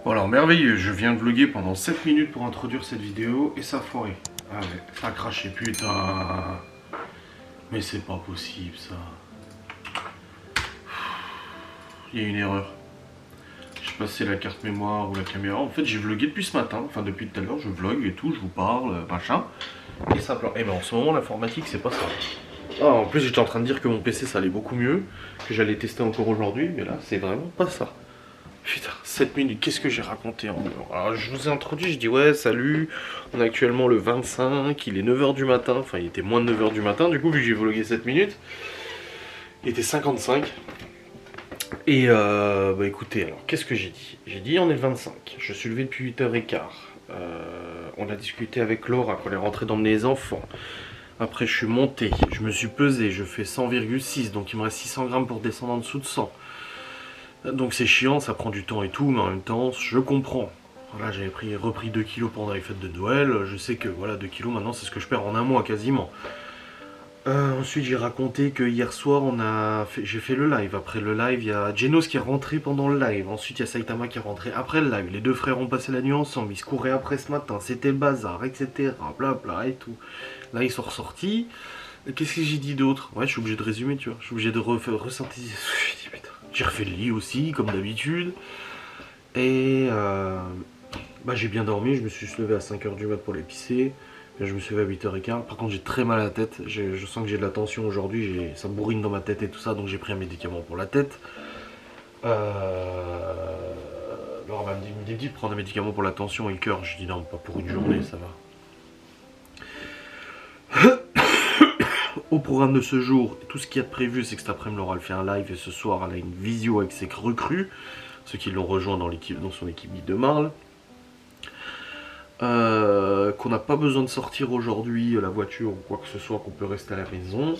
Bon alors merveilleux, je viens de vlogger pendant 7 minutes pour introduire cette vidéo et ça a foiré. Ah ouais, ça a craché, putain. Mais c'est pas possible ça. Il y a une erreur. Je sais pas si c'est la carte mémoire ou la caméra. En fait j'ai vlogué depuis ce matin, enfin depuis tout à l'heure je vlog et tout, je vous parle, machin. Et ça plante. Et ben en ce moment l'informatique c'est pas ça. Ah, en plus j'étais en train de dire que mon PC ça allait beaucoup mieux, que j'allais tester encore aujourd'hui, mais là c'est vraiment pas ça. Putain, 7 minutes, qu'est-ce que j'ai raconté en Alors je vous ai introduit, je dis ouais, salut, on est actuellement le 25, il est 9h du matin, enfin il était moins de 9h du matin, du coup vu que j'ai vlogué 7 minutes, il était 55. Et bah écoutez, alors qu'est-ce que j'ai dit? J'ai dit on est le 25, je suis levé depuis 8h15, on a discuté avec Laura quand elle est rentrée d'emmener les enfants. Après je suis monté, je me suis pesé, je fais 100,6, donc il me reste 600 grammes pour descendre en dessous de 100. Donc c'est chiant, ça prend du temps et tout, mais en même temps, je comprends. Voilà, j'avais repris 2 kilos pendant les fêtes de Noël, je sais que voilà, 2 kilos maintenant c'est ce que je perds en un mois quasiment. Ensuite j'ai raconté que hier soir j'ai fait le live. Après le live, il y a Genos qui est rentré pendant le live. Ensuite il y a Saitama qui est rentré après le live. Les deux frères ont passé la nuit ensemble, ils se couraient après ce matin, c'était le bazar, etc. Blabla et tout. Là ils sont ressortis. Qu'est-ce que j'ai dit d'autre? Ouais, je suis obligé de résumer, tu vois. Je suis obligé de resynthétiser ce que j'ai dit, putain. J'ai refait le lit aussi, comme d'habitude. Et bah, j'ai bien dormi, je me suis levé à 5h du mat pour les pisser. Je me suis levé à 8h15. Par contre, j'ai très mal à la tête. Je sens que j'ai de la tension aujourd'hui. Ça bourrine dans ma tête et tout ça. Donc, j'ai pris un médicament pour la tête. Alors, elle me dit de prendre un médicament pour la tension et le cœur. Je dis non, pas pour une journée, ça va. Au programme de ce jour, tout ce qu'il y a de prévu, c'est que cet après-midi, Laura elle fait un live et ce soir, elle a une visio avec ses recrues, ceux qui l'ont rejoint dans son équipe Guide de Marle. Qu'on n'a pas besoin de sortir aujourd'hui la voiture ou quoi que ce soit, qu'on peut rester à la maison,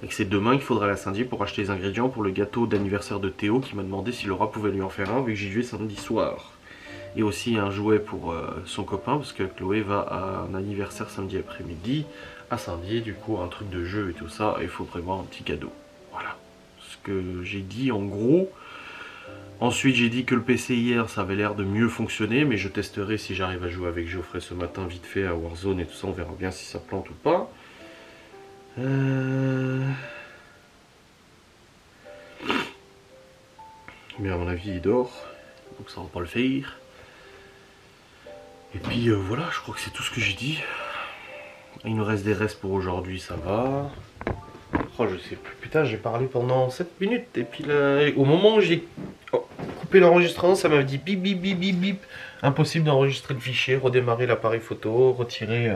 et que c'est demain qu'il faudra aller à Saint-Dié pour acheter les ingrédients pour le gâteau d'anniversaire de Théo qui m'a demandé si Laura pouvait lui en faire un vu que j'y vais samedi soir. Et aussi un jouet pour son copain parce que Chloé va à un anniversaire samedi après-midi à Saint-Dié, du coup un truc de jeu et tout ça, et il faut prévoir un petit cadeau. Voilà ce que j'ai dit en gros. Ensuite j'ai dit que le PC hier ça avait l'air de mieux fonctionner, mais je testerai si j'arrive à jouer avec Geoffrey ce matin vite fait à Warzone et tout ça, on verra bien si ça plante ou pas. Mais à mon avis il dort, donc ça va pas le faire. Et puis voilà, je crois que c'est tout ce que j'ai dit. Il nous reste des restes pour aujourd'hui, ça va. Oh, je sais plus. Putain, j'ai parlé pendant 7 minutes. Et puis là, au moment où j'ai coupé l'enregistrement, ça m'a dit bip bip bip bip bip. Impossible d'enregistrer le fichier, redémarrer l'appareil photo, retirer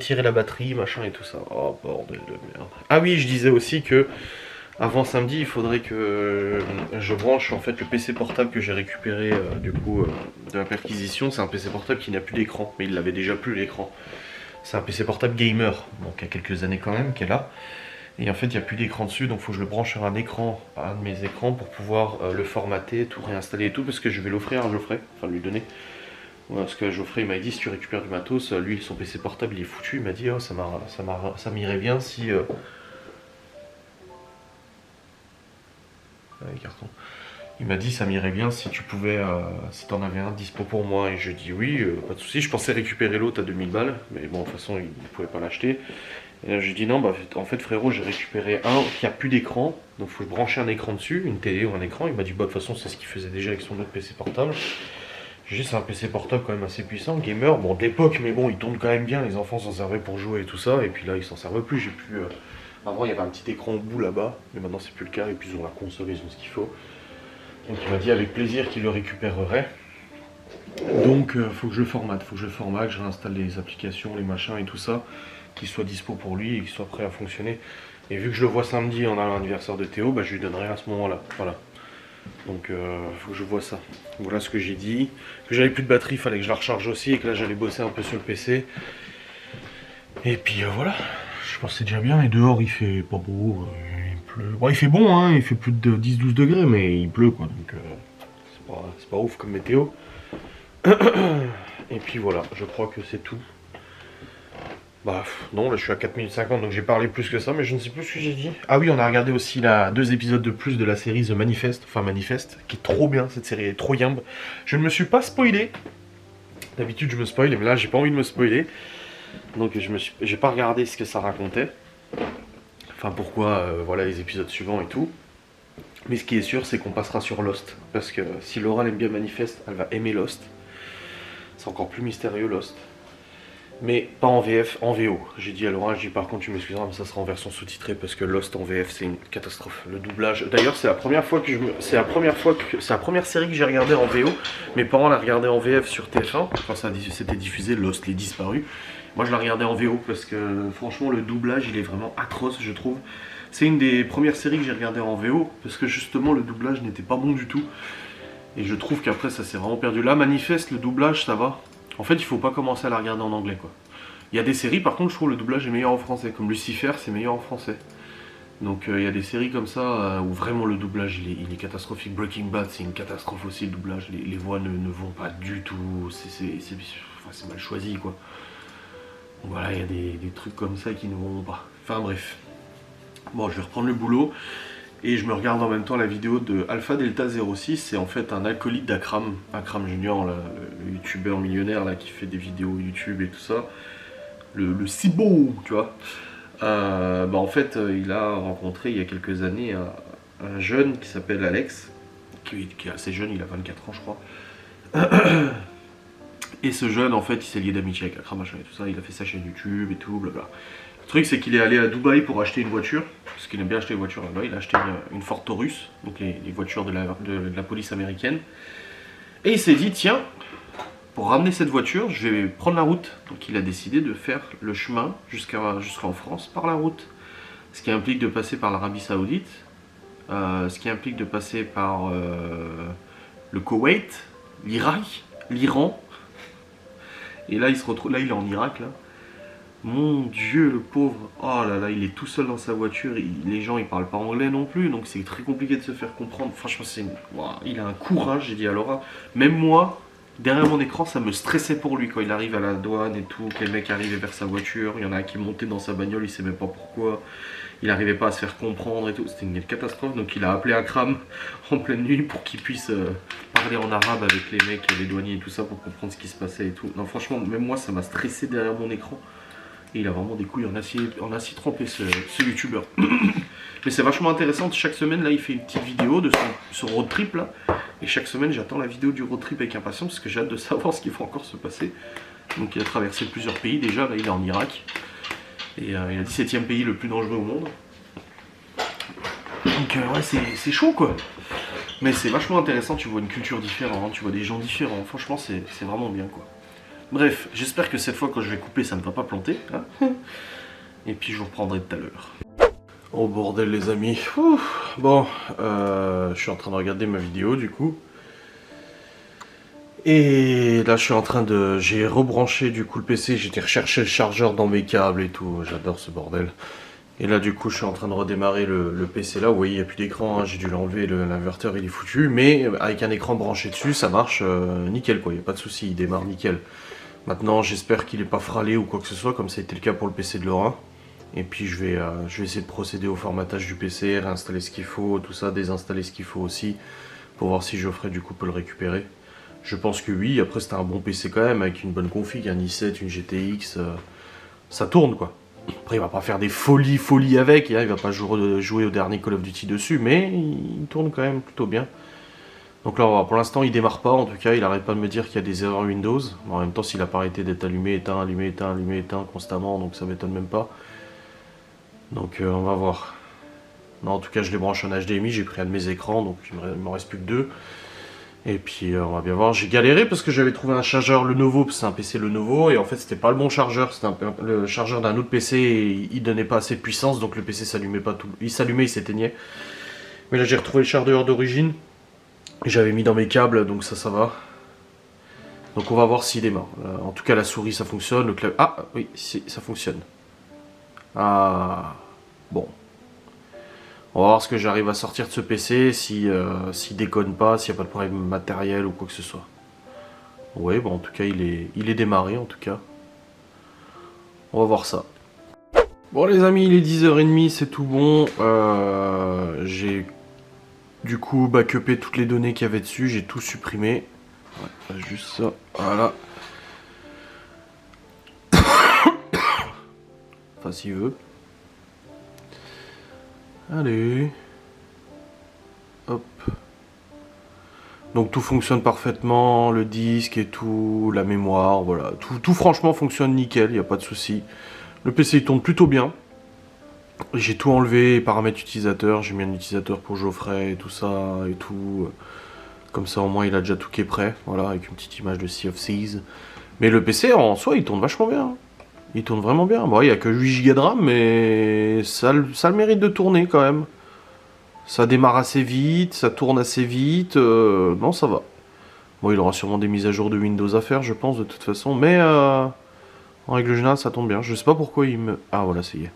la batterie, machin et tout ça. Oh bordel de merde. Ah oui, je disais aussi que avant samedi, il faudrait que je branche en fait le PC portable que j'ai récupéré du coup de la perquisition. C'est un PC portable qui n'a plus d'écran, mais il l'avait déjà plus l'écran. C'est un PC portable gamer, donc il y a quelques années quand même, qui est là. Et en fait, il n'y a plus d'écran dessus, donc il faut que je le branche sur un écran, un de mes écrans, pour pouvoir le formater, tout réinstaller et tout, parce que je vais l'offrir à Geoffrey, enfin lui donner. Ouais, parce que Geoffrey il m'a dit, si tu récupères du matos, lui, son PC portable, il est foutu. Il m'a dit, oh, ça m'irait bien si... carton. Il m'a dit ça m'irait bien si tu pouvais, si t'en avais un dispo pour moi. Et je dis oui, pas de souci. Je pensais récupérer l'autre à 2000 balles, mais bon, de toute façon, il ne pouvait pas l'acheter. Et là, je lui dis non, bah en fait, frérot, j'ai récupéré un qui a plus d'écran, donc il faut brancher un écran dessus, une télé ou un écran. Il m'a dit bah de toute façon, c'est ce qu'il faisait déjà avec son autre PC portable. J'ai dit c'est un PC portable quand même assez puissant, gamer, bon de l'époque, mais bon, il tourne quand même bien. Les enfants s'en servaient pour jouer et tout ça, et puis là, ils s'en servent plus. J'ai plus. Avant, il y avait un petit écran au bout là-bas, mais maintenant, c'est plus le cas. Et puis, ils ont la console, ils ont ce qu'il faut. Donc il m'a dit avec plaisir qu'il le récupérerait. Donc faut que je le formate, que je réinstalle les applications, les machins et tout ça, qu'il soit dispo pour lui et qu'il soit prêt à fonctionner. Et vu que je le vois samedi en allant à l'anniversaire de Théo, bah, je lui donnerai à ce moment-là. Voilà. Donc faut que je vois ça. Voilà ce que j'ai dit. Que j'avais plus de batterie, il fallait que je la recharge aussi et que là j'allais bosser un peu sur le PC. Et puis voilà. Je pense que c'est déjà bien. Et dehors il fait pas beau. Bon, il fait bon, hein, il fait plus de 10-12 degrés, mais il pleut quoi, donc c'est pas ouf comme météo. Et puis voilà, je crois que c'est tout. Bah non, là je suis à 4 minutes 50 donc j'ai parlé plus que ça, mais je ne sais plus ce que j'ai dit. Ah oui, on a regardé aussi 2 épisodes de plus de la série The Manifest, enfin Manifest, qui est trop bien, cette série elle est trop yimbe. Je ne me suis pas spoilé. D'habitude je me spoil, mais là j'ai pas envie de me spoiler. Donc j'ai pas regardé ce que ça racontait. Enfin pourquoi, voilà les épisodes suivants et tout. Mais ce qui est sûr, c'est qu'on passera sur Lost. Parce que si Laura aime bien Manifest, elle va aimer Lost. C'est encore plus mystérieux Lost. Mais pas en VF, en VO. J'ai dit à Laura, j'ai dit par contre tu m'excuseras, mais ça sera en version sous-titrée parce que Lost en VF c'est une catastrophe. Le doublage. D'ailleurs c'est la première fois que c'est la première série que j'ai regardée en VO. Mes parents la regardaient en VF sur TF1 quand c'était diffusé, Lost les disparus. Moi je la regardais en VO parce que franchement le doublage il est vraiment atroce je trouve. C'est une des premières séries que j'ai regardées en VO parce que justement le doublage n'était pas bon du tout. Et je trouve qu'après ça s'est vraiment perdu. Là Manifeste, le doublage ça va. En fait, il faut pas commencer à la regarder en anglais, quoi. Il y a des séries, par contre, je trouve le doublage est meilleur en français. Comme Lucifer, c'est meilleur en français. Donc, il y a des séries comme ça où vraiment le doublage il est catastrophique. Breaking Bad, c'est une catastrophe aussi, le doublage. Les voix ne vont pas du tout. C'est mal choisi, quoi. Donc, voilà, il y a des trucs comme ça qui ne vont pas. Enfin, bref. Bon, je vais reprendre le boulot. Et je me regarde en même temps la vidéo de Alpha Delta 06, c'est en fait un acolyte d'Akram, Akram Junior, là, le youtubeur millionnaire là, qui fait des vidéos YouTube et tout ça, le Cibo, tu vois. En fait, il a rencontré il y a quelques années un jeune qui s'appelle Alex, qui est assez jeune, il a 24 ans je crois. Et ce jeune, en fait, il s'est lié d'amitié avec Akram, machin et tout ça, il a fait sa chaîne YouTube et tout, blabla. Le truc, c'est qu'il est allé à Dubaï pour acheter une voiture, parce qu'il aime bien acheter des voitures là-bas. Il a acheté une Ford Taurus, donc les voitures de la police américaine. Et il s'est dit, tiens, pour ramener cette voiture, je vais prendre la route. Donc il a décidé de faire le chemin jusqu'en France par la route. Ce qui implique de passer par l'Arabie Saoudite, ce qui implique de passer par le Koweït, l'Irak, l'Iran. Et là, il se retrouve, là, il est en Irak, là. Mon Dieu, le pauvre. Oh là là, il est tout seul dans sa voiture. Les gens, ils parlent pas anglais non plus, donc c'est très compliqué de se faire comprendre. Franchement, il a un courage, j'ai dit à Laura. Même moi, derrière mon écran, ça me stressait pour lui quand il arrive à la douane et tout, que les mecs arrivaient vers sa voiture. Il y en a un qui montait dans sa bagnole, il sait même pas pourquoi. Il n'arrivait pas à se faire comprendre et tout. C'était une catastrophe. Donc il a appelé Akram en pleine nuit pour qu'il puisse parler en arabe avec les mecs, les douaniers et tout ça pour comprendre ce qui se passait et tout. Non, franchement, même moi, ça m'a stressé derrière mon écran. Et il a vraiment des couilles en acier trempé, ce youtubeur. Mais c'est vachement intéressant. Chaque semaine, là, il fait une petite vidéo de son road trip, là. Et chaque semaine, j'attends la vidéo du road trip avec impatience parce que j'ai hâte de savoir ce qu'il va encore se passer. Donc, il a traversé plusieurs pays déjà. Là, il est en Irak. Et il a 17e pays le plus dangereux au monde. Donc, ouais, c'est chaud, quoi. Mais c'est vachement intéressant. Tu vois une culture différente, tu vois des gens différents. Franchement, c'est vraiment bien, quoi. Bref, j'espère que cette fois quand je vais couper ça ne va pas planter. Hein. Et puis je vous reprendrai tout à l'heure. Oh bordel les amis. Ouf. Bon, je suis en train de regarder ma vidéo du coup. Et là je suis en train de... J'ai rebranché du coup le PC, j'étais rechercher le chargeur dans mes câbles et tout. J'adore ce bordel. Et là du coup je suis en train de redémarrer le PC là. Vous voyez il n'y a plus d'écran, hein. J'ai dû l'enlever, l'inverteur il est foutu. Mais avec un écran branché dessus ça marche nickel quoi, il n'y a pas de souci, il démarre nickel. Maintenant, j'espère qu'il n'est pas fralé ou quoi que ce soit, comme ça a été le cas pour le PC de Laura. Et puis, je vais essayer de procéder au formatage du PC, réinstaller ce qu'il faut, tout ça, désinstaller ce qu'il faut aussi, pour voir si Geoffrey, du coup, peut le récupérer. Je pense que oui. Après, c'était un bon PC quand même, avec une bonne config, un i7, une GTX. Ça tourne, quoi. Après, il va pas faire des folies avec, hein, il va pas jouer au dernier Call of Duty dessus, mais il tourne quand même plutôt bien. Donc là, on va voir. Pour l'instant, il démarre pas. En tout cas, il arrête pas de me dire qu'il y a des erreurs Windows. En même temps, s'il a pas arrêté d'être allumé, éteint, allumé, éteint, allumé, éteint constamment, donc ça m'étonne même pas. Donc on va voir. Non, en tout cas, je les branche en HDMI. J'ai pris un de mes écrans, donc il m'en reste plus que 2. Et puis on va bien voir. J'ai galéré parce que j'avais trouvé un chargeur Lenovo, parce que c'est un PC Lenovo, et en fait, c'était pas le bon chargeur. C'était le chargeur d'un autre PC, et il donnait pas assez de puissance, donc le PC s'allumait pas tout. Il s'allumait, il s'éteignait. Mais là, j'ai retrouvé le chargeur d'origine. J'avais mis dans mes câbles, donc ça va. Donc on va voir s'il démarre. En tout cas, la souris, ça fonctionne. Le clavier... Ah, oui, ça fonctionne. Ah, bon. On va voir ce que j'arrive à sortir de ce PC, s'il déconne pas, s'il n'y a pas de problème matériel ou quoi que ce soit. Oui, bon, en tout cas, il est démarré, en tout cas. On va voir ça. Bon les amis, il est 10h30, c'est tout bon. J'ai du coup backupé toutes les données qu'il y avait dessus, j'ai tout supprimé. Ouais, juste ça, voilà. Enfin s'il veut. Allez. Hop. Donc tout fonctionne parfaitement, le disque et tout, la mémoire, voilà. Tout franchement fonctionne nickel, il n'y a pas de souci. Le PC il tourne plutôt bien. J'ai tout enlevé, paramètres utilisateurs, j'ai mis un utilisateur pour Geoffrey et tout ça et tout. Comme ça au moins il a déjà tout qui est prêt, voilà, avec une petite image de Sea of Thieves. Mais le PC en soi il tourne vachement bien. Il tourne vraiment bien. Bon, il n'y a que 8 Go de RAM, mais ça a le mérite de tourner quand même. Ça démarre assez vite, ça tourne assez vite, non ça va. Bon il aura sûrement des mises à jour de Windows à faire je pense de toute façon, mais en règle générale ça tombe bien. Je sais pas pourquoi il me... Ah voilà ça y est.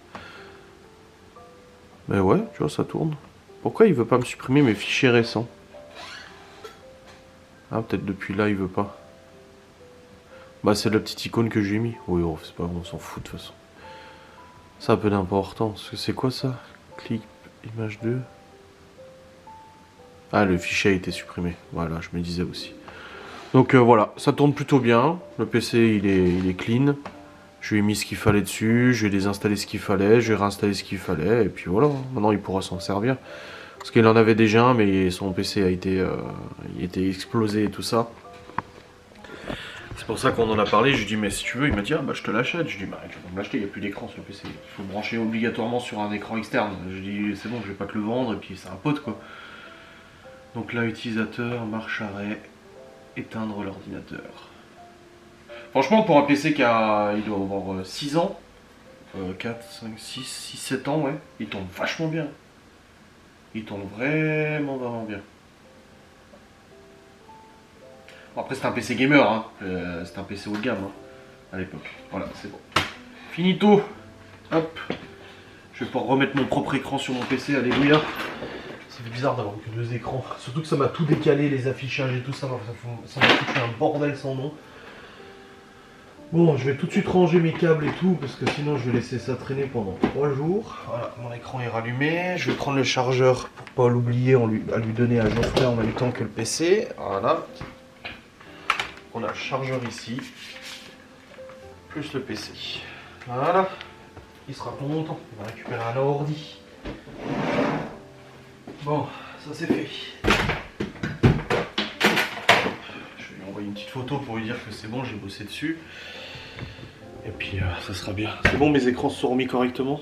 Mais ouais, tu vois ça tourne. Pourquoi il veut pas me supprimer mes fichiers récents? Ah peut-être depuis là il veut pas. Bah c'est la petite icône que j'ai mis. Oui oh, c'est pas, on s'en fout de toute façon. Ça a un peu d'importance. C'est quoi ça? Clip, image 2. Ah, le fichier a été supprimé. Voilà, je me disais aussi. Donc voilà, ça tourne plutôt bien. Le PC, il est clean. Je lui ai mis ce qu'il fallait dessus. Je lui ai désinstallé ce qu'il fallait. Je lui ai réinstallé ce qu'il fallait. Et puis voilà, maintenant il pourra s'en servir. Parce qu'il en avait déjà un, mais son PC a été, il était explosé et tout ça. C'est pour ça qu'on en a parlé. Je lui ai dit, mais si tu veux, il m'a dit, ah bah je te l'achète. Je lui ai dit, bah tu vas me l'acheter, il n'y a plus d'écran sur le PC. Il faut brancher obligatoirement sur un écran externe. Je lui ai dit, c'est bon, je vais pas te le vendre. Et puis c'est un pote quoi. Donc là, utilisateur, marche arrêt, éteindre l'ordinateur. Franchement, pour un PC qui a, il doit avoir 6 ans, 4, 5, 6, 7 ans, ouais, il tourne vachement bien. Il tourne vraiment bien. Bon, après, c'est un PC gamer, hein. C'est un PC haut de gamme hein, à l'époque. Voilà, c'est bon. Finito. Hop. Je vais pouvoir remettre mon propre écran sur mon PC, alléluia. Ça fait bizarre d'avoir que 2 écrans. Surtout que ça m'a tout décalé, les affichages et tout ça. Ça m'a foutu un bordel sans nom. Bon, je vais tout de suite ranger mes câbles et tout, parce que sinon je vais laisser ça traîner pendant 3 jours. Voilà, mon écran est rallumé. Je vais prendre le chargeur pour pas l'oublier, à lui donner à Geoffrey en même temps que le PC. Voilà. On a le chargeur ici, plus le PC. Voilà. Il sera pour longtemps. On va récupérer un ordi. Bon, ça c'est fait. Je vais lui envoyer une petite photo pour lui dire que c'est bon, j'ai bossé dessus. Et puis ça sera bien. C'est bon, mes écrans se sont remis correctement.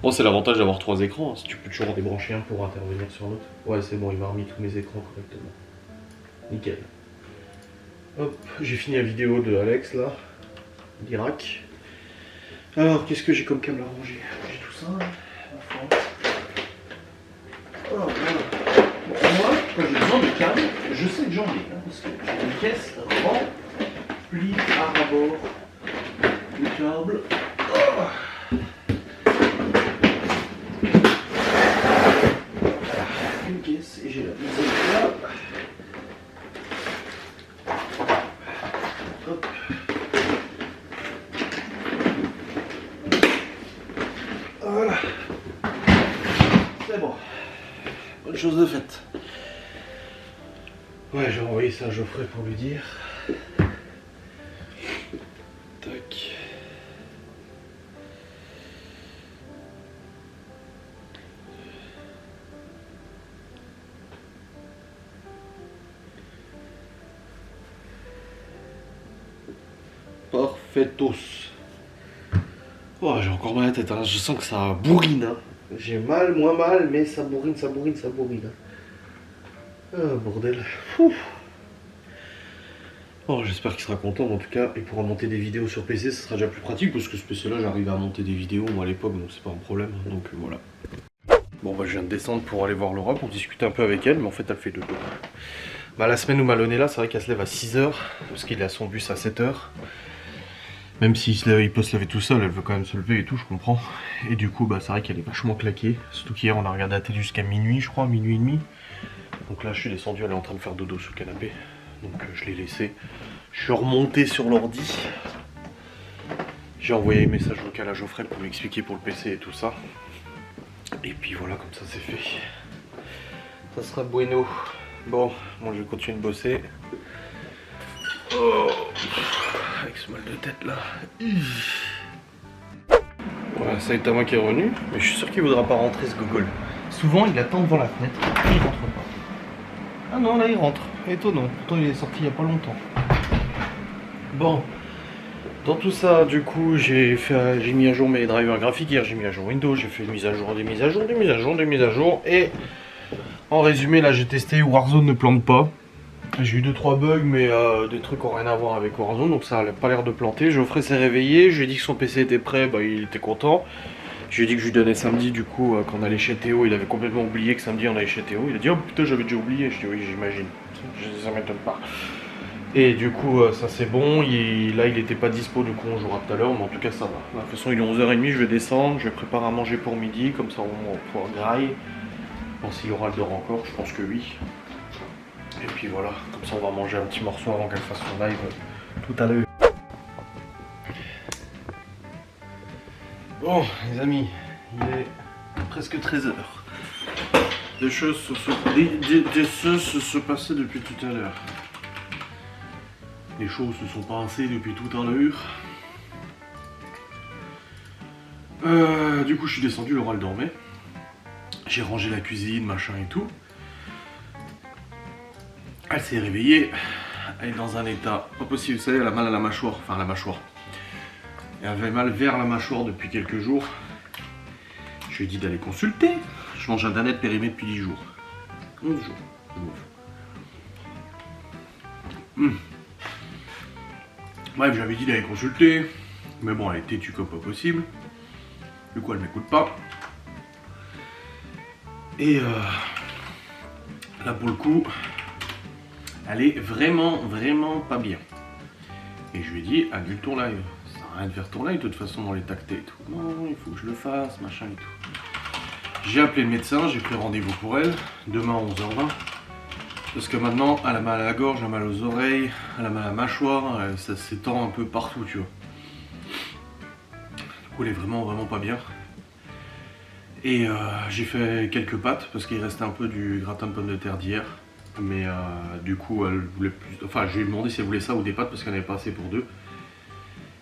Bon, c'est l'avantage d'avoir 3 écrans. Si tu peux toujours en débrancher un pour intervenir sur l'autre. Ouais, c'est bon, il m'a remis tous mes écrans correctement. Nickel. Hop, j'ai fini la vidéo de Alex là, d'Irak. Alors, qu'est-ce que j'ai comme câble à ranger? J'ai tout ça, la France. Alors, voilà. Bon, moi, quand j'ai besoin de câbles, je sais que j'en ai, hein, parce que j'ai une caisse remplie à rabord de câbles. Oh. Une caisse et j'ai la mise là. Hop. Voilà. C'est bon. Bonne chose de faite. Ouais, j'ai envoyé ça à Geoffrey pour lui dire. Tac. Parfaitos. Oh, j'ai encore mal à la tête, hein. Je sens que ça bourrine. Hein. J'ai mal, moins mal, mais ça bourrine. Hein. Ah, bordel. Ouf. Oh, j'espère qu'il sera content, mais en tout cas, il pourra monter des vidéos sur PC, ça sera déjà plus pratique, parce que ce PC là, j'arrivais à monter des vidéos, moi à l'époque, donc c'est pas un problème, donc voilà. Bon, bah je viens de descendre pour aller voir Laura, pour discuter un peu avec elle, mais en fait, elle fait dodo. Bah la semaine où Maloney là, c'est vrai qu'elle se lève à 6h, parce qu'il a son bus à 7h. Même s'il peut se lever tout seul, elle veut quand même se lever et tout, je comprends. Et du coup, bah c'est vrai qu'elle est vachement claquée. Surtout qu'hier, on a regardé la télé jusqu'à minuit, je crois, minuit et demi. Donc là, je suis descendu, elle est en train de faire dodo sur le canapé. Donc je l'ai laissé. Je suis remonté sur l'ordi. J'ai envoyé un message vocal à Geoffrey pour lui expliquer pour le PC et tout ça. Et puis voilà, comme ça c'est fait. Ça sera bueno. Bon, moi je vais continuer de bosser. Oh, avec ce mal de tête là. Voilà, Saitama qui est revenu. Mais je suis sûr qu'il voudra pas rentrer ce gogol. Souvent il attend devant la fenêtre et il rentre pas. Ah non, là il rentre. Étonnant. Pourtant il est sorti il y a pas longtemps. Bon. Dans tout ça, du coup, j'ai mis à jour mes drivers graphiques. Hier, j'ai mis à jour Windows. J'ai fait des mises à jour, des mises à jour, des mises à jour, des mises à jour. Et en résumé, là, j'ai testé Warzone ne plante pas. J'ai eu 2-3 bugs, mais des trucs qui n'ont rien à voir avec Warzone. Donc ça n'a pas l'air de planter. Geoffrey s'est réveillé. Je lui ai dit que son PC était prêt. Bah, il était content. Je lui ai dit que je lui donnais samedi. Du coup, quand on allait chez Théo, il avait complètement oublié que samedi on allait chez Théo. Il a dit, oh putain, j'avais déjà oublié. Je dis, oui, j'imagine. Ça m'étonne pas. Et du coup ça c'est bon, là il était pas dispo, du coup on jouera tout à l'heure, mais en tout cas ça va. De toute façon il est 11h30, je vais descendre, je vais préparer à manger pour midi, comme ça on va pouvoir grailler. Bon, s'il y aura le dehors encore, je pense que oui. Et puis voilà, comme ça on va manger un petit morceau avant qu'elle fasse son live tout à l'heure. Bon les amis, il est presque 13h. Des choses se sont passées depuis tout à l'heure. Les choses se sont passées depuis tout à l'heure. Du coup, je suis descendu, Laura elle dormait. J'ai rangé la cuisine, machin et tout. Elle s'est réveillée. Elle est dans un état pas possible. Vous savez, elle a mal à la mâchoire. Enfin, la mâchoire. Elle avait mal vers la mâchoire depuis quelques jours. Je lui ai dit d'aller consulter. Je mange un Danette périmé depuis 10 jours. 11 jours. Bref, j'avais dit d'aller consulter, mais bon, elle est têtue comme pas possible. Du coup, elle m'écoute pas. Et là, pour le coup, elle est vraiment pas bien. Et je lui ai dit, annule ton live. Ça sert à rien de faire ton live, de toute façon, dans les tactés et tout. Non, il faut que je le fasse, machin et tout. J'ai appelé le médecin, j'ai pris rendez-vous pour elle, demain à 11h20. Parce que maintenant, elle a mal à la gorge, elle a mal aux oreilles, elle a mal à la mâchoire, ça s'étend un peu partout, tu vois. Du coup, elle est vraiment pas bien. Et j'ai fait quelques pâtes, parce qu'il restait un peu du gratin de pommes de terre d'hier. Mais du coup, elle voulait plus... Enfin, je lui ai demandé si elle voulait ça ou des pâtes, parce qu'elle n'avait pas assez pour deux.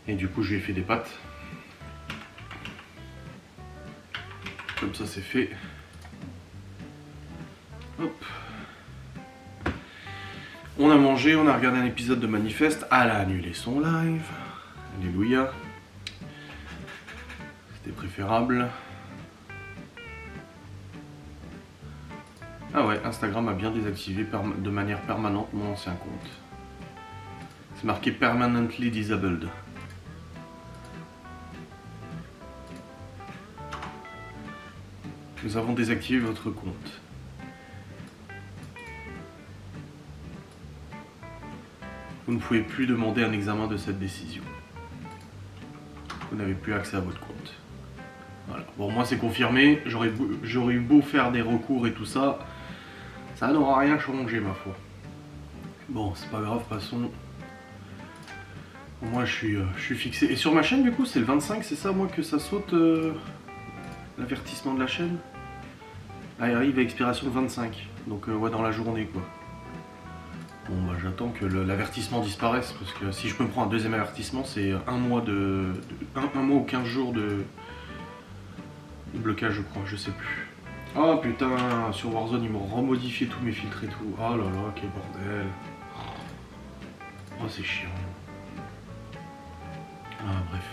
Et du coup, je lui ai fait des pâtes. Comme ça, c'est fait. Hop. On a mangé, on a regardé un épisode de Manifeste. Elle a annulé son live. Alléluia. C'était préférable. Ah ouais, Instagram a bien désactivé de manière permanente mon ancien compte. C'est marqué Permanently Disabled. Nous avons désactivé votre compte. Vous ne pouvez plus demander un examen de cette décision. Vous n'avez plus accès à votre compte. Voilà. Bon, moi c'est confirmé. J'aurais eu beau faire des recours et tout ça, ça n'aura rien changé, ma foi. Bon, c'est pas grave, passons. Moi je suis fixé. Et sur ma chaîne, du coup, c'est le 25, c'est ça, moi, que ça saute l'avertissement de la chaîne. Ah, il arrive à expiration 25. Donc, ouais, dans la journée, quoi. Bon, bah j'attends que l'avertissement disparaisse, parce que si je me prends un deuxième avertissement, c'est un mois un mois ou 15 jours de blocage, je crois, je sais plus. Oh putain, sur Warzone, ils m'ont remodifié tous mes filtres et tout. Oh là là, quel bordel. Oh, c'est chiant. Ah, bref.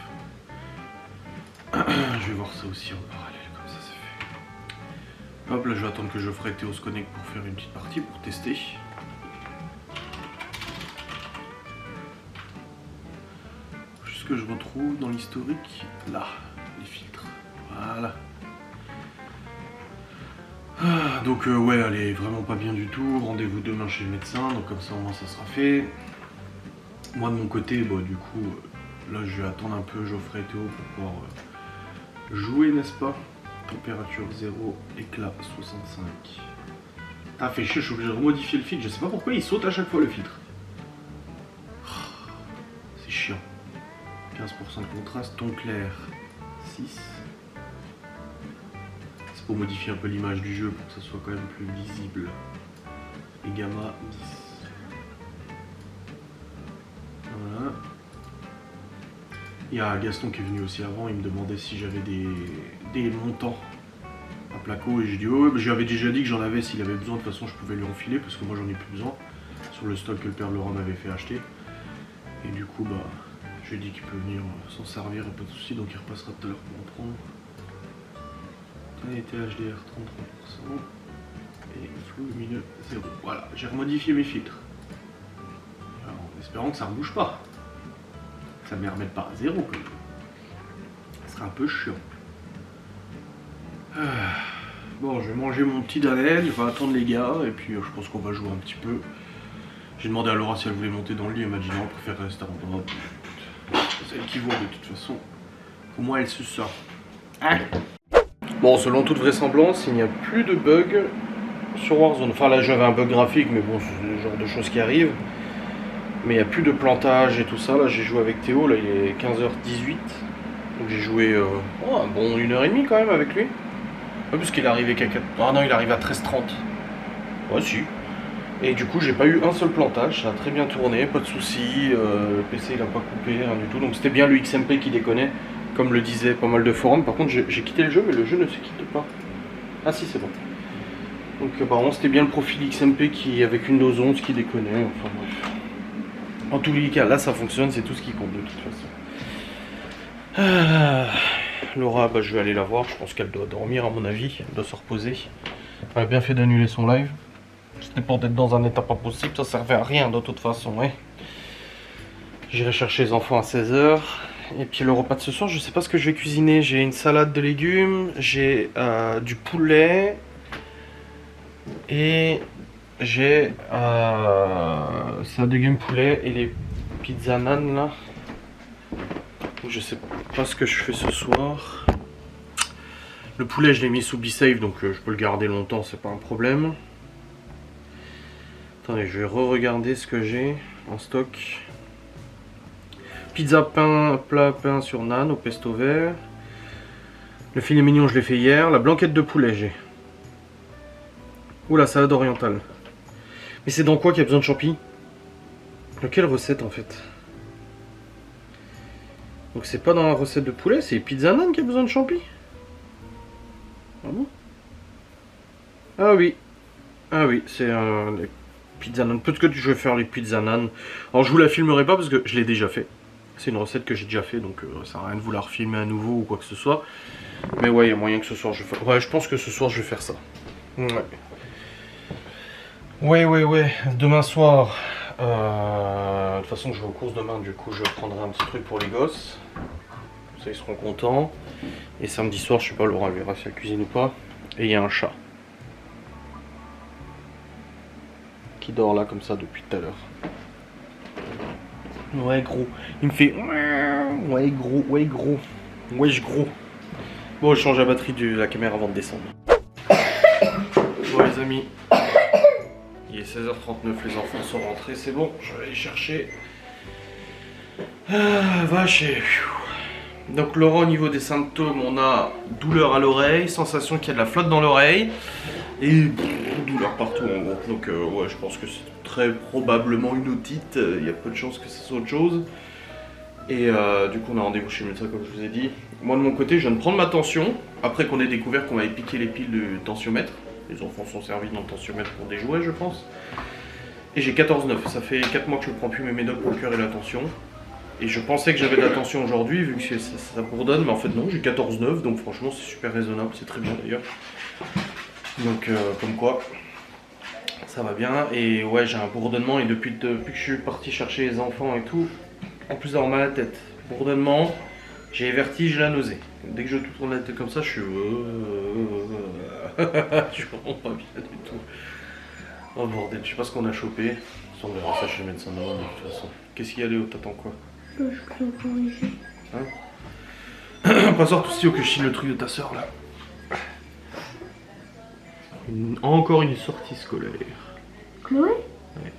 Je vais voir ça aussi en parallèle, comme ça c'est fait. Hop, là je vais attendre que Geoffrey et Théo se connectent pour faire une petite partie, pour tester. Que je retrouve dans l'historique, là, les filtres, voilà. Ah, donc ouais, elle est vraiment pas bien du tout, rendez-vous demain chez le médecin, donc comme ça au moins ça sera fait. Moi de mon côté, bon du coup, là je vais attendre un peu Geoffrey et Théo pour pouvoir jouer, n'est-ce pas? Température 0, éclat 65. Ah, fait chier, je suis obligé de remodifier le filtre, je sais pas pourquoi il saute à chaque fois le filtre. C'est chiant. 15% de contraste, ton clair 6. C'est pour modifier un peu l'image du jeu pour que ça soit quand même plus lisible. Et gamma 10. Voilà. Il y a Gaston qui est venu aussi avant, il me demandait si j'avais des montants à placo et j'ai dit ouais, j'avais déjà dit que j'en avais, s'il avait besoin de toute façon je pouvais lui enfiler parce que moi j'en ai plus besoin sur le stock que le père Laurent m'avait fait acheter. Et du coup bah je lui ai dit qu'il peut venir s'en servir, pas de soucis, donc il repassera tout à l'heure pour en prendre. Tonalité HDR 33% et flou lumineux 0. Voilà, j'ai remodifié mes filtres. Alors, en espérant que ça ne rebouge pas. Ça ne me remette pas à 0 quand même. Ça serait un peu chiant. Bon, je vais manger mon petit Danel, je vais attendre les gars et puis je pense qu'on va jouer un petit peu. J'ai demandé à Laura si elle voulait monter dans le lit, elle m'a dit non, elle préfère rester en bas. C'est elle qui voit de toute façon. Au moins elle se sort. Hein? Bon, selon toute vraisemblance, il n'y a plus de bugs sur Warzone. Enfin là j'avais un bug graphique, mais bon, c'est le genre de choses qui arrivent. Mais il n'y a plus de plantage et tout ça. Là j'ai joué avec Théo, là il est 15h18. Donc j'ai joué un bon 1h30 quand même avec lui. Ouais, parce qu'il est arrivé qu'à 4... Ah non, il arrive à 13h30. Ouais, si. Et du coup, j'ai pas eu un seul plantage, ça a très bien tourné, pas de soucis. Le PC il a pas coupé, rien du tout. Donc c'était bien le XMP qui déconnait, comme le disaient pas mal de forums. Par contre, j'ai quitté le jeu, mais le jeu ne se quitte pas. Ah si, c'est bon. Donc apparemment, c'était bien le profil XMP qui, avec une dose 11 qui déconnait. Enfin bref. En tous les cas, là ça fonctionne, c'est tout ce qui compte de toute façon. Laura, bah, je vais aller la voir, je pense qu'elle doit dormir à mon avis, elle doit se reposer. Elle a bien fait d'annuler son live. C'était pour être dans un état pas possible, ça servait à rien de toute façon. Ouais. J'irai chercher les enfants à 16h. Et puis le repas de ce soir, je sais pas ce que je vais cuisiner. J'ai une salade de légumes, j'ai du poulet et j'ai salade de légumes, poulet et les pizzas nan là. Je sais pas ce que je fais ce soir. Le poulet je l'ai mis sous B-Save donc je peux le garder longtemps, c'est pas un problème. Attendez, je vais re-regarder ce que j'ai en stock. Pizza pain, plat pain sur nan au pesto vert. Le filet mignon je l'ai fait hier. La blanquette de poulet j'ai. Ou la salade orientale. Mais c'est dans quoi qu'il y a besoin de champi? Dans quelle recette en fait? Donc c'est pas dans la recette de poulet, c'est pizza nan qui a besoin de champi. Ah bon? Ah oui. Ah oui, c'est les pizza nan. Peut-être que je vais faire les pizza nan. Alors je vous la filmerai pas parce que je l'ai déjà fait. C'est une recette que j'ai déjà fait, donc ça sert à rien de vouloir filmer à nouveau ou quoi que ce soit. Mais ouais, il y a moyen que ce soir je fasse. Ouais, je pense que ce soir je vais faire ça. Ouais. Demain soir. De toute façon, je vais aux courses demain, du coup, je prendrai un petit truc pour les gosses. Ça, ils seront contents. Et samedi soir, je sais pas, Laura verra si elle cuisine ou pas. Et il y a un chat qui dort là comme ça depuis tout à l'heure. Ouais, gros. Il me fait ouais, gros, wesh, gros. Bon, je change la batterie de la caméra avant de descendre. Bon, les amis. Il est 16h39, les enfants sont rentrés, c'est bon, je vais aller chercher. Vache et... Donc Laurent, au niveau des symptômes, on a douleur à l'oreille, sensation qu'il y a de la flotte dans l'oreille et douleur partout en gros. Donc ouais, je pense que c'est très probablement une otite, il y a peu de chances que ce soit autre chose. Et du coup on a rendez-vous chez le médecin comme je vous ai dit. Moi de mon côté, je viens de prendre ma tension, après qu'on ait découvert qu'on m'avait piqué les piles du tensiomètre. Les enfants sont servis dans le tensiomètre pour des jouets, je pense. Et j'ai 14,9. Ça fait 4 mois que je ne prends plus mes médocs pour le cœur et la tension. Et je pensais que j'avais de la tension aujourd'hui, vu que ça bourdonne. Mais en fait, non, j'ai 14,9. Donc franchement, c'est super raisonnable. C'est très bien d'ailleurs. Donc, comme quoi, ça va bien. Et ouais, j'ai un bourdonnement. Et depuis que je suis parti chercher les enfants et tout, en plus d'avoir mal à la tête, bourdonnement, j'ai vertige, la nausée. Dès que je tourne la tête comme ça, je suis... je suis vraiment pas bien du tout. Oh bordel, je sais pas ce qu'on a chopé. On verra ça chez le médecin de toute façon. Qu'est-ce qu'il y a Léo, t'attends quoi? Je peux corriger. Hein? Pas sorte aussi que je chine le truc de ta soeur là. Encore une sortie scolaire. Chloé? Ouais.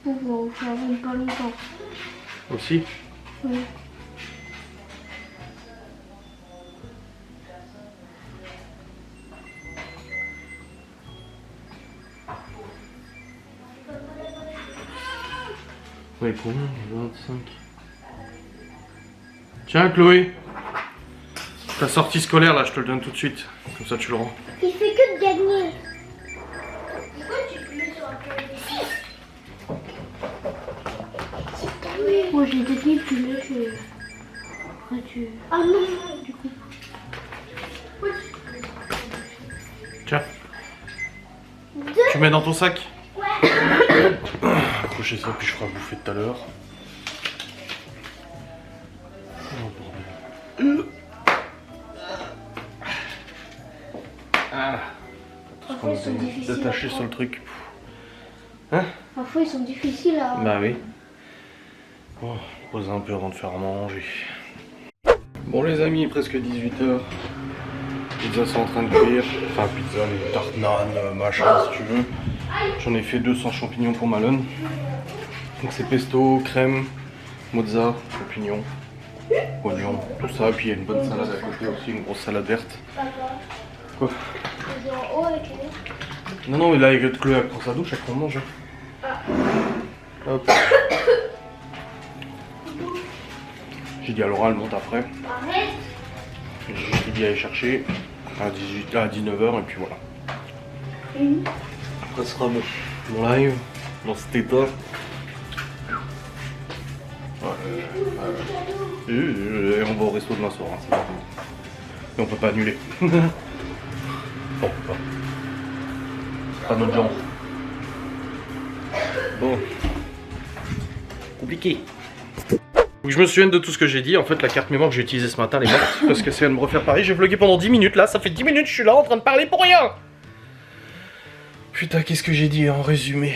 On va faire une pas longtemps. Aussi? Oui. Ouais, combien? 25. Tiens, Chloé. Ta sortie scolaire, là, je te le donne tout de suite. Comme ça, tu le rends. Il fait que de gagner. Pourquoi tu te mets sur un peu? Moi, j'ai gagné, puis là, après, tu... Ah non, du coup. Tiens. Tu mets dans ton sac? Ouais. Accrochez ça, puis je ferai à bouffer tout à l'heure. Oh bordel. Ah. Parfois, ils sont difficiles à Détaché sur le truc. Hein? Parfois, ils sont difficiles à... Bah oui. Bon, poser un peu avant de faire à manger. Bon les amis, presque 18h. Pizza sont en train de cuire. Enfin pizza, les tartes nanes, machin si tu veux. J'en ai fait 2 sans champignons pour Malone. Donc c'est pesto, crème, mozza, champignons, oignons, tout ça. Et puis il y a une bonne salade à côté aussi, une grosse salade verte. Quoi? Non non mais là avec Chloé elle prend sa douche, elle prend mange. Hop. J'ai dit à Laura, elle monte après. Arrête. J'ai dit aller chercher à 19h et puis voilà. Après ce sera mon live dans cet état. Et on va au resto demain soir. Hein, et on peut pas annuler. Bon, c'est pas notre genre. Bon. Compliqué. Je me souviens de tout ce que j'ai dit. En fait, la carte mémoire que j'ai utilisée ce matin, elle est morte parce que ça vient de me refaire pareil. J'ai vlogué pendant 10 minutes là. Ça fait 10 minutes que je suis là en train de parler pour rien. Putain, qu'est-ce que j'ai dit en résumé?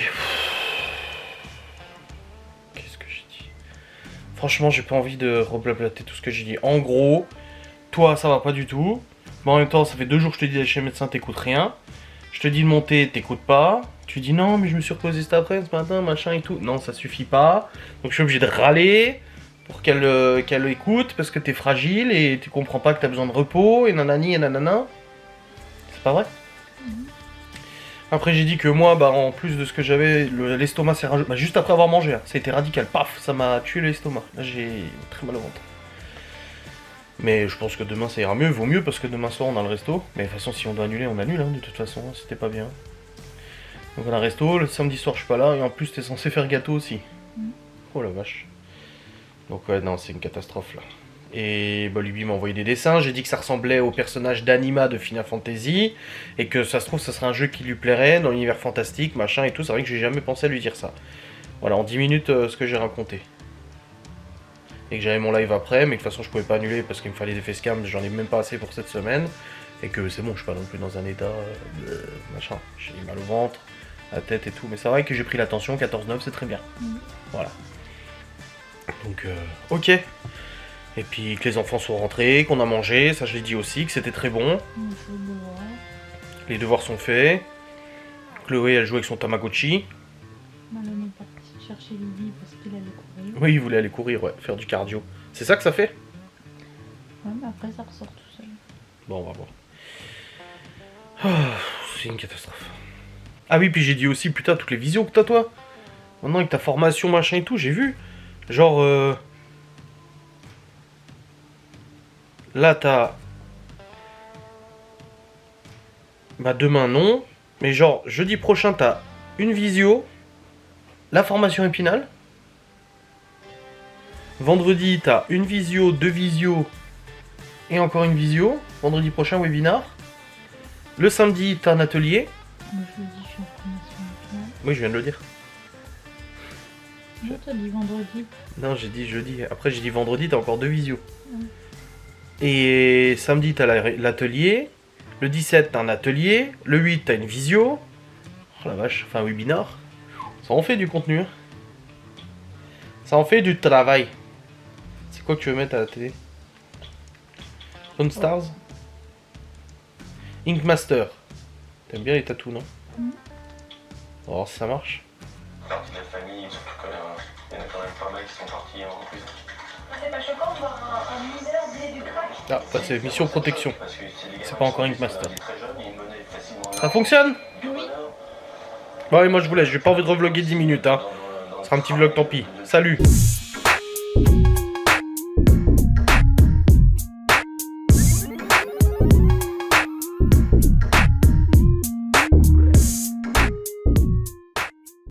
Qu'est-ce que j'ai dit? Franchement, j'ai pas envie de reblablater tout ce que j'ai dit. En gros, toi, ça va pas du tout. Mais en même temps, ça fait 2 jours que je te dis d'aller chez le médecin, t'écoutes rien. Je te dis de monter, t'écoutes pas. Tu dis non, mais je me suis reposé cet après, ce matin, machin et tout. Non, ça suffit pas. Donc je suis obligé de râler pour qu'elle écoute parce que t'es fragile et tu comprends pas que t'as besoin de repos et nanani et nanana. C'est pas vrai? Après j'ai dit que moi, bah en plus de ce que j'avais, l'estomac s'est rajouté. Bah, juste après avoir mangé, hein, ça a été radical. Paf, ça m'a tué l'estomac. Là j'ai très mal au ventre. Mais je pense que demain ça ira mieux, vaut mieux parce que demain soir on a le resto. Mais de toute façon si on doit annuler, on annule hein, de toute façon, hein, c'était pas bien. Donc on a un resto, le samedi soir je suis pas là et en plus t'es censé faire gâteau aussi. Oh la vache. Donc ouais non c'est une catastrophe là. Et bah lui m'a envoyé des dessins, j'ai dit que ça ressemblait au personnage d'Anima de Final Fantasy. Et que ça se trouve ça serait un jeu qui lui plairait dans l'univers fantastique, machin et tout. C'est vrai que j'ai jamais pensé à lui dire ça. Voilà en 10 minutes ce que j'ai raconté. Et que j'avais mon live après, mais que de toute façon je pouvais pas annuler parce qu'il me fallait des facecams, j'en ai même pas assez pour cette semaine. Et que c'est bon, je suis pas non plus dans un état machin, j'ai mal au ventre, la tête et tout. Mais c'est vrai que j'ai pris l'attention, 14-9 c'est très bien. Voilà. Donc ok. Et puis que les enfants sont rentrés, qu'on a mangé, ça je l'ai dit aussi, que c'était très bon. Les devoirs sont faits. Chloé elle joue avec son Tamagotchi. Malone est parti chercher Lily parce qu'il allait courir. Oui, il voulait aller courir, ouais, faire du cardio. C'est ça que ça fait? Ouais, mais après ça ressort tout seul. Bon, on va voir. Oh, c'est une catastrophe. Ah oui, puis j'ai dit aussi, putain, toutes les visions que t'as, toi. Maintenant, avec ta formation, machin et tout, j'ai vu. Genre, là, t'as... Bah, demain, non. Mais genre, jeudi prochain, t'as une visio. La formation épinale. Vendredi, t'as une visio, 2 visios. Et encore une visio. Vendredi prochain, webinar. Le samedi, t'as un atelier. Moi je le dis, je suis en formation finale. Oui, je viens de le dire. Moi t'as dit vendredi. Non, j'ai dit jeudi. Après, j'ai dit vendredi, t'as encore 2 visios. Et samedi, t'as l'atelier. Le 17, t'as un atelier. Le 8, t'as une visio. Oh la vache, enfin un webinar. Ça en fait du contenu. Hein. Ça en fait du travail. C'est quoi que tu veux mettre à la télé? Stone Stars? Ink Master. T'aimes bien les tatous, non? On va voir si ça marche. Partie de la famille, surtout qu'il y en a quand même pas mal qui sont partis en prison. C'est pas choquant de voir un mineur dès du crack. Ah, ça c'est mission protection. Parce que C'est pas encore Ink Master. très jeune, ils menaient facilement Ça fonctionne? du bonheur. Bon, allez, moi je vous laisse. J'ai pas envie de revloguer 10 minutes. Hein. Ça fera un petit vlog, tant pis. Salut.